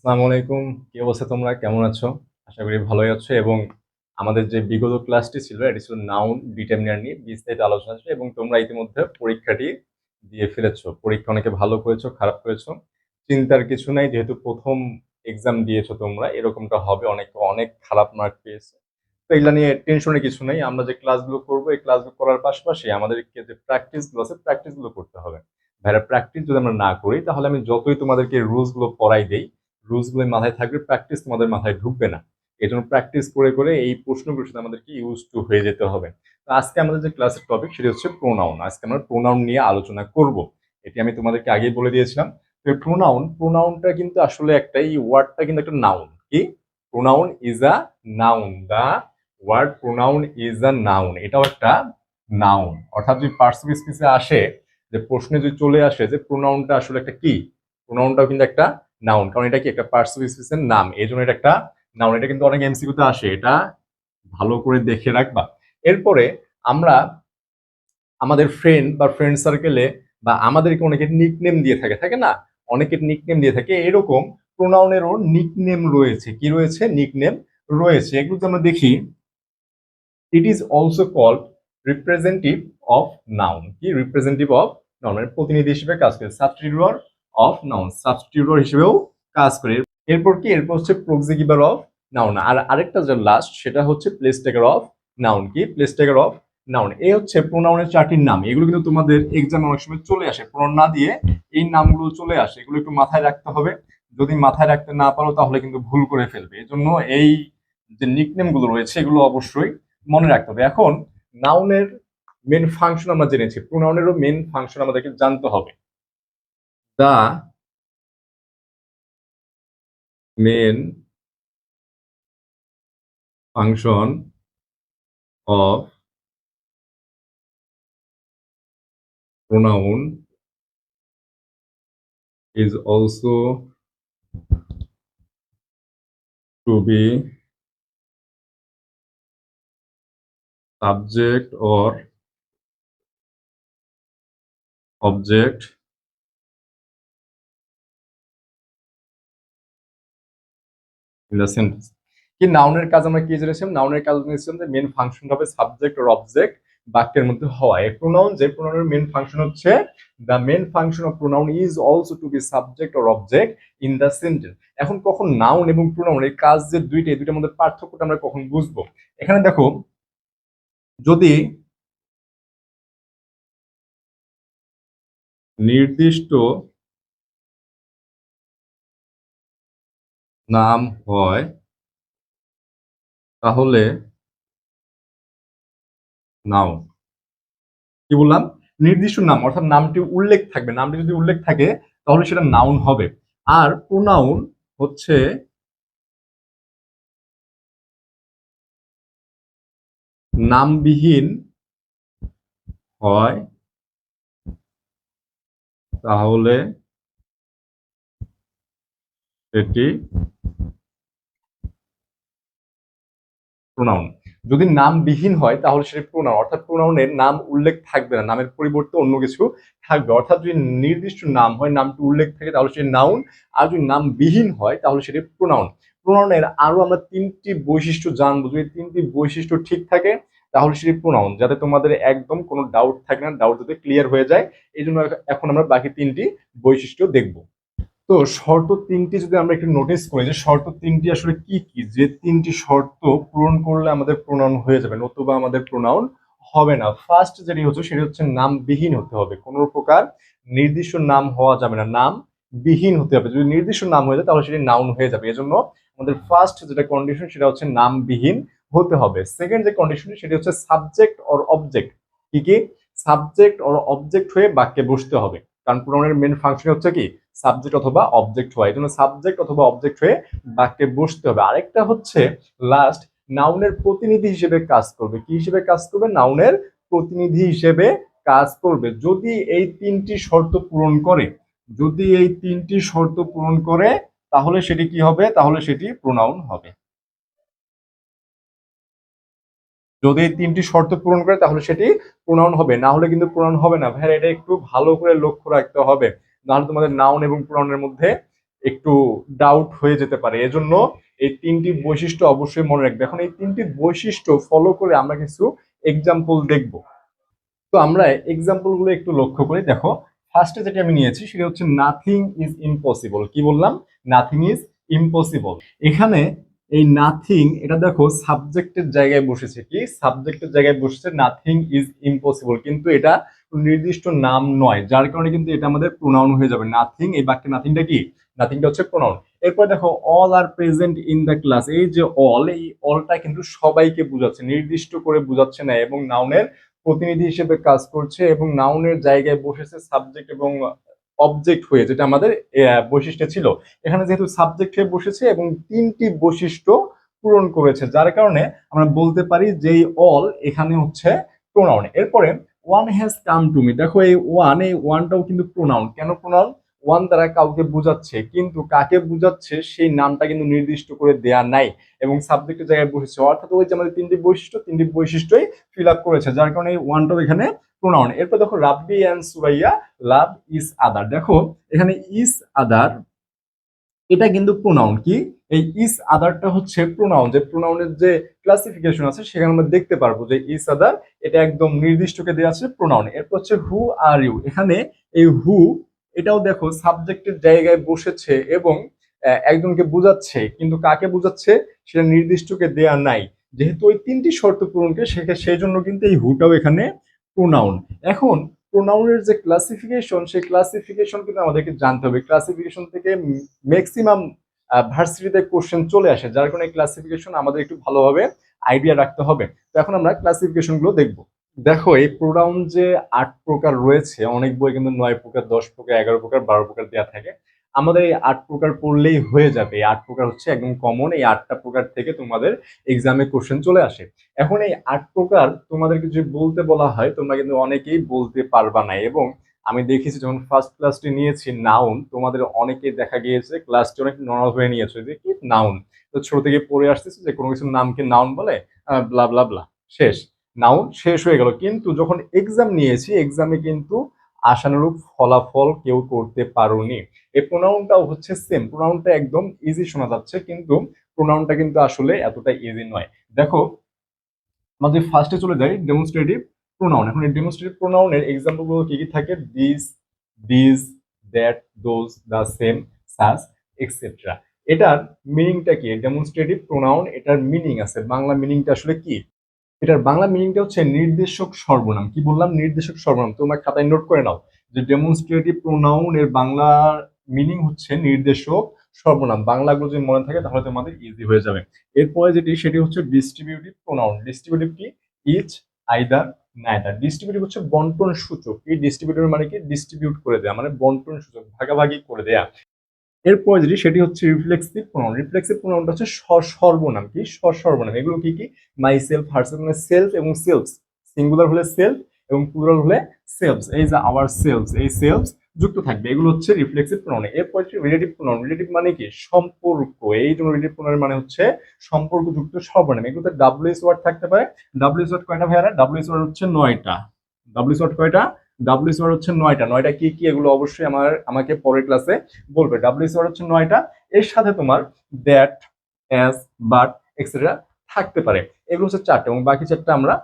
আসসালামু আলাইকুম। কি অবস্থা, তোমরা কেমন আছো? আশা করি ভালোই আছো। এবং আমাদের যে বিগত ক্লাসটি ছিল এটি ছিল নাউন ডিটারমিনার নিয়ে বিস্তারিত আলোচনা ছিল, এবং তোমরা ইতিমধ্যে পরীক্ষাটি দিয়ে ফেলেছো। পরীক্ষা অনেকে ভালো করেছো, খারাপ করেছো, চিন্তার কিছু নাই। যেহেতু প্রথম এক্সাম দিয়েছো তোমরা, এরকমটা হবে, অনেকে অনেক খারাপ মার্ক পেয়েছে। তো এগুলা নিয়ে টেনশনের কিছু নেই। আমরা যে ক্লাসগুলো করবো, এই ক্লাসগুলো করার পাশাপাশি আমাদেরকে যে প্র্যাকটিসগুলো আছে প্র্যাকটিসগুলো করতে হবে। ভাইরা, প্র্যাকটিস যদি আমরা না করি তাহলে আমি যতই তোমাদেরকে রুলসগুলো পড়াই দেই, রুলসগুলো মাথায় থাকবে, প্র্যাকটিস তোমাদের মাথায় ঢুকবে না। এই জন্য প্র্যাকটিস করে করে এই প্রশ্নগুলোর সাথে আমাদেরকে ইউজ টু হয়ে যেতে হবে। তো আজকে আমাদের যে ক্লাসের টপিক সেটি হচ্ছে প্রোনাউন। আজকে আমরা প্রোনাউন নিয়ে আলোচনা করব। এটি আমি তোমাদেরকে আগেই বলে দিয়েছিলাম। তো প্রোনাউনটা কিন্তু আসলে একটা, এই ওয়ার্ডটা কিন্তু একটা নাউন। কি? Pronoun is a noun. The word pronoun is a noun, এটাও একটা নাউন। অর্থাৎ যদি পার্সন স্পিচে আসে, যে প্রশ্নে যদি চলে আসে যে প্রোনাউনটা আসলে একটা কি, প্রোনাউনটাও কিন্তু একটা নাউন। কারণ এটা কি একটা পার্সন স্পিচের নাম, এই জন্য এটা একটা নাউন। এটা কিন্তু অনেক এমসিকিউতে আসে, এটা ভালো করে দেখে রাখবা। এরপরে আমরা আমাদের ফ্রেন্ড বা ফ্রেন্ড সার্কেলে বা আমাদেরকে অনেকে নিকনেম দিয়ে থাকে, থাকে না? অনেকে নিকনেম দিয়ে থাকে, এরকম প্রোনাউনেরও নিকনেম রয়েছে। কি রয়েছে? নিকনেম রয়েছে। এগুলো আমরা দেখি। It is also called representative of noun. কি? রিপ্রেজেন্টেটিভ অফ নাউন, মানে প্রতিনিধি হিসেবে কাজ করে, সাবস্টিটিউটর অফ নাউন, সাবস্টিটিউটর হিসেবেও কাজ করে। এরপর কি? এরপর হচ্ছে প্রক্সিগিভার অফ নাউন। আর আরেকটা যে লাস্ট, সেটা হচ্ছে প্লেস টেকার অফ নাউন। কি? Place taker of noun. এই হচ্ছে প্রোনাউনের চারটির নাম। এগুলো কিন্তু তোমাদের এক্সামে অনেক সময় চলে আসে, প্রোনাউন না দিয়ে এই নামগুলো চলে আসে। এগুলো একটু মাথায় রাখতে হবে। যদি মাথায় রাখতে না পারো তাহলে কিন্তু ভুল করে ফেলবে। এই জন্য এই যে নিকনেম গুলো রয়েছে এগুলো অবশ্যই মনে রাখতে হবে। এখন নাউনের মেন ফাংশন আমরা জেনেছি, প্রোনাউনেরও মেন ফাংশন আমাদেরকে জানতে হবে। The main function of pronoun is also to be subject or object in the sentence. কি নাউনের কাজ আমরা কি জেনেছিলাম? নাউনের কাজ জেনেছিলাম যে মেন ফাংশন হবে সাবজেক্ট অর অবজেক্ট বাক্যের মধ্যে হওয়া। এই প্রোনাউন, যে প্রোনাউনের মেন ফাংশন হচ্ছে the main function of pronoun is also to be subject or object in the sentence. এখন কখন নাউন এবং প্রোনাউন এই কাজ যে দুইটার মধ্যে পার্থক্যটা আমরা কখন বুঝবো? এখানে দেখো, যদি নির্দিষ্ট নাম হয় তাহলে নাউন। কি বললাম? নির্দিষ্ট নাম, অর্থাৎ নামটি উল্লেখ থাকবে। নামটি যদি উল্লেখ থাকে তাহলে সেটা নাউন হবে। আর প্রোনাউন হচ্ছে নামবিহীন হয় তাহলে এটি প্রোনাউন। যদি নামবিহীন হয় তাহলে সেটি প্রোনাউন, অর্থাৎ প্রোনাউনের নাম উল্লেখ থাকবে না, নামের পরিবর্তে অন্য কিছু থাকবে। অর্থাৎ যদি নির্দিষ্ট নাম হয়, নামটি উল্লেখ থাকে, তাহলে সেটি নাউন। আর যদি নামবিহীন হয় তাহলে সেটি প্রোনাউন। প্রোনাউনের আরো আমরা তিনটি বৈশিষ্ট্য জানবো। যদি তিনটি বৈশিষ্ট্য ঠিক থাকে তাহলে সেটি প্রোনাউন, যাতে তোমাদের একদম কোনো ডাউট থাকে না, ডাউট যাতে ক্লিয়ার হয়ে যায়। এই জন্য এখন আমরা বাকি তিনটি বৈশিষ্ট্য দেখবো। তো শর্ত তিনটি যদি আমরা একটু নোটিস করি, যে শর্ত তিনটি আসলে কি কি, যে তিনটি শর্ত পূরণ করলে আমাদের প্রোনাউন হয়ে যাবে, নতুবা আমাদের প্রোনাউন হবে না। ফার্স্ট যেটি হচ্ছে সেটি হচ্ছে নামবিহীন হতে হবে। কোনো প্রকার নির্দিষ্ট নাম হওয়া যাবে না, নাম বিহীন হতে হবে। যদি নির্দিষ্ট নাম হয়ে যায় তাহলে সেটি নাউন হয়ে যাবে। এজন্য আমাদের ফার্স্ট যেটা কন্ডিশন সেটা হচ্ছে নামবিহীন হতে হবে। সেকেন্ড যে কন্ডিশন সেটি হচ্ছে সাবজেক্ট অর অবজেক্ট। কি কি? সাবজেক্ট অর অবজেক্ট হয়ে বাক্যে বসতে হবে। কারণ প্রোনাউনের মেন ফাংশন হচ্ছে কি? সাবজেক্ট অথবা অবজেক্ট হয়। এই জন্য সাবজেক্ট অথবা অবজেক্ট হয়ে বাক্যে বসতে হবে। আরেকটা হচ্ছে লাস্ট, নাউনের প্রতিনিধি হিসেবে কাজ করবে। কি হিসেবে কাজ করবে? নাউনের প্রতিনিধি হিসেবে কাজ করবে। যদি এই তিনটি শর্ত পূরণ করে, যদি এই তিনটি শর্ত পূরণ করে তাহলে সেটি কি হবে? তাহলে সেটি প্রোনাউন হবে। যদি এই তিনটি শর্ত পূরণ করে তাহলে সেটি প্রোনাউন হবে, না হলে কিন্তু প্রোনাউন হবে না। ভাই, এটা একটু ভালো করে লক্ষ্য রাখতে হবে, নাহলে তোমাদের নাউন এবং প্রোনাউনের মধ্যে একটু ডাউট হয়ে যেতে পারে। এজন্য এই তিনটি বৈশিষ্ট্য অবশ্যই মনে রাখবে। এখন এই তিনটি বৈশিষ্ট্য ফলো করে আমরা কিছু এক্সাম্পল দেখব। তো আমরা এক্সাম্পল গুলো একটু লক্ষ্য করি। দেখো, ফার্স্টে যেটা আমি নিয়েছি সেটা হচ্ছে নাথিং ইজ ইম্পসিবল। কি বললাম? Nothing is impossible. এখানে এই নাথিং, এটা দেখো সাবজেক্টের জায়গায় বসেছে। কি সাবজেক্টের জায়গায় বসেছে নাথিং ইজ ইম্পসিবল, কিন্তু এটা নির্দিষ্ট নাম নয়, যার কারণে কিন্তু এটা আমাদের প্রোনাউন হয়ে যাবে। নাথিং, এই বাক্যে নাথিংটা কি? নাথিংটা হচ্ছে প্রোনাউন। এরপর দেখো all are present in the class. এই যে অল, এই অলটা কিন্তু সবাইকে বোঝাচ্ছে, নির্দিষ্ট করে বোঝাচ্ছে না, এবং নাউনের প্রতিনিধি হিসেবে কাজ করছে, এবং নাউনের জায়গায় বসেছে সাবজেক্ট এবং অবজেক্ট হয়ে, যেটা আমাদের বৈশিষ্ট্য ছিল। এখানে যেহেতু সাবজেক্ট হয়ে বসেছে এবং তিনটি বৈশিষ্ট্য পূরণ করেছে, যার কারণে আমরা বলতে পারি যে অল এখানে হচ্ছে প্রোনাউন। এরপরে one has come to me. দেখো এই ওয়ান, এই ওয়ানটাও কিন্তু প্রোনাউন। কেন প্রোনাউন? ওয়ান দ্বারা কাউকে বোঝাচ্ছে, কিন্তু কাকে বোঝাচ্ছে সেই নামটা কিন্তু নির্দিষ্ট করে দেয়া নাই, এবং সাবজেক্টের জায়গায় বসেছে। অর্থাৎ ওই যে আমাদের তিনটি বৈশিষ্ট্য, তিনটি বৈশিষ্ট্যই ফিল আপ করেছে, যার কারণে এই ওয়ানটাও এখানে প্রোনাউন। এরপর দেখো রাব্বি এন্ড সুরাইয়া লাভ ইজ আদার। দেখো এখানে ইজ আদার, এটা কিন্তু প্রোনাউন। কি এই ইজ আদারটা হচ্ছে প্রোনাউন। যে প্রোনাউনের যে ক্লাসিফিকেশন আছে সেখানে আমরা দেখতে পারবো যে ইজ আদার এটা একদম নির্দিষ্টকে দেওয়া আছে প্রোনাউন। এরপর হচ্ছে হু আর ইউ। এখানে এই হু, এটাও দেখো সাবজেক্টের জায়গায় বসেছে এবং একজনকে বোঝাচ্ছে, কিন্তু কাকে বোঝাচ্ছে সেটা নির্দিষ্টকে দেয়া নাই। যেহেতু ওই তিনটি শর্ত পূরণকে সেই জন্য কিন্তু এই হুটাও এখানে প্রোনাউন। এখন প্রোনাউনের যে ক্লাসিফিকেশন, সেই ক্লাসিফিকেশন কিন্তু আমাদেরকে জানতে হবে। ক্লাসিফিকেশন থেকে ম্যাক্সিমাম ভার্সিটিতে কোশ্চেন চলে আসে, যার কারণে ক্লাসিফিকেশন আমাদের একটু ভালোভাবে আইডিয়া রাখতে হবে। তো এখন আমরা ক্লাসিফিকেশন গুলো দেখবো। দেখো এই প্রোনাউন যে 8 প্রকার রয়েছে, অনেক বই কিন্তু 9 প্রকার, 10 প্রকার, 11 প্রকার, 12 প্রকার দেওয়া থাকে। আমাদের এই 8 প্রকার পড়লেই হয়ে যাবে। এই 8 প্রকার হচ্ছে একদম কমন। এই 8টা প্রকার থেকে তোমাদের এক্সামে কোশ্চেন চলে আসে। এখন এই 8 প্রকার তোমাদেরকে যদি বলতে বলা হয়, তোমরা কিন্তু অনেকেই বলতে পারবা না। এবং আমি দেখেছি যখন ফার্স্ট ক্লাসটি নিয়েছি নাউন, তোমাদের অনেকেই দেখা গিয়েছে ক্লাসটি অনেক নরমাল হয়ে নিয়েছে, যে কি নাউন। তো ছোট থেকে পড়ে আসতেছে যে কোনো কিছুর নামকে নাউন বলে, ব্লা ব্লা ব্লা, শেষ, নাউন শেষ হয়ে গেল। কিন্তু যখন এক্সাম নিয়েছি, এক্সামে কিন্তু আশানুরূপ ফলাফল কেউ করতে পারোনি। এই প্রোনাউনটাও হচ্ছে সেম। প্রোনাউনটা একদম ইজি শোনা যাচ্ছে, কিন্তু প্রোনাউনটা কিন্তু আসলে এতটা ইজি নয়। দেখো আমরা যদি ফার্স্টে চলে যাই, ডেমনস্ট্রেটিভ প্রোনাউন। এখন এই ডেমনস্ট্রেটিভ প্রোনাউনের এক্সাম্পল গুলো কি কি থাকে? This, this, that, those, the, same, such, etcetera. এটার মিনিংটা কি? ডেমনস্ট্রেটিভ প্রোনাউন, এটার মিনিং আছে। বাংলা মিনিংটা আসলে কি? এটার বাংলা মিনিংটা হচ্ছে নির্দেশক সর্বনাম। কি বললাম? নির্দেশক সর্বনাম। তোমরা খাতায় নোট করে নাও যে ডেমনস্ট্রেটিভ প্রোনাউন এর বাংলা মিনিং হচ্ছে নির্দেশক সর্বনাম। বাংলাগুলো যদি মনে থাকে তাহলে তোমাদের ইজি হয়ে যাবে। এরপরে যেটি, সেটি হচ্ছে ডিস্ট্রিবিউটিভ প্রোনাউন। ডিস্ট্রিবিউটিভ কি? Each, either, neither. ডিস্ট্রিবিউটিভ হচ্ছে বন্টন সূচক। এই ডিস্ট্রিবিউটিভ মানে কি? ডিস্ট্রিবিউট করে দেয়া, মানে বন্টন সূচক, ভাগাভাগি করে দেয়া। এরপর যেটি, সেটি হচ্ছে রিফ্লেক্সিভ প্রোনাউন। রিফ্লেক্সিভ প্রোনাউনটা হচ্ছে সর্বনাম। কি? সর্বনাম। এগুলো কি কি? মাই সেলফ, হারসেলফ, মানে সেলফ এবং সেলফস। সিঙ্গুলার হলে সেলফ এবং প্লুরাল হলে সেলফস। এই যে আওয়ার সেলফস, এই সেলফস যুক্ত থাকবে। এগুলো হচ্ছে রিফ্লেক্সিভ প্রোনাউন। এরপর হচ্ছে রিলেটিভ প্রোনাউন। রিলেটিভ মানে কি? সম্পর্ক। এই জন্য রিলেটিভ প্রোনাউন মানে হচ্ছে সম্পর্কযুক্ত সর্বনাম। এগুলোতে ডাব্লিউএস ওয়ার্ড থাকতে পারে। ডাব্লিউএস ওয়ার্ড কয়টা ভাইয়ারা? ডাব্লিউএস ওয়ার্ড হচ্ছে 9টা। ডাব্লিউএস ওয়ার্ড কয়টা? ডাব্লিউএস ওয়ার্ড হচ্ছে 9টা। 9টা কি কি? এগুলো অবশ্যই আমাকে পরের ক্লাসে বলবে। ডাব্লিউএস ওয়ার্ড হচ্ছে 9টা। এর সাথে তোমার দ্যাট, অ্যাজ, বাট, এক্সেট্রা থাকতে পারে। এগুলো হচ্ছে 4টা, এবং বাকি 4টা আমরা